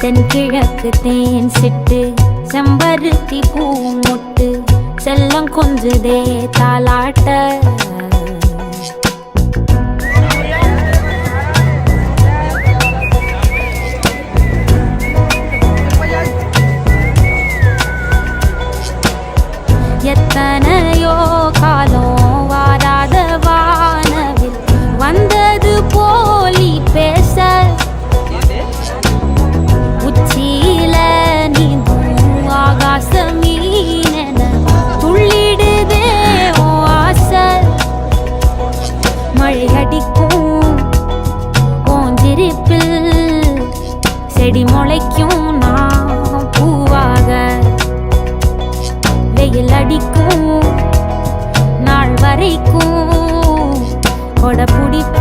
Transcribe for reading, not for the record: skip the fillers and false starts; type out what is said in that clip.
தென்கிழக்கு தேன் சிட்டு செம்பருத்தி பூ முட்டு செல்லம் கொஞ்சுதே தாலாட்ட எத்தனையோ காலம் வாராத வானவில் வந்தது போலி பேச உச்சியில நீந்தும் ஆகாச மீனென துள்ளிடுதே ஓ ஆசை மழை அடிக்கும் ஓஞ்சிருப்பில் செடி முளைக்கும் நான் பூவாக வெயில் அடிக்கும் நாள் வரைக்கும் கொடை பிடிப்ப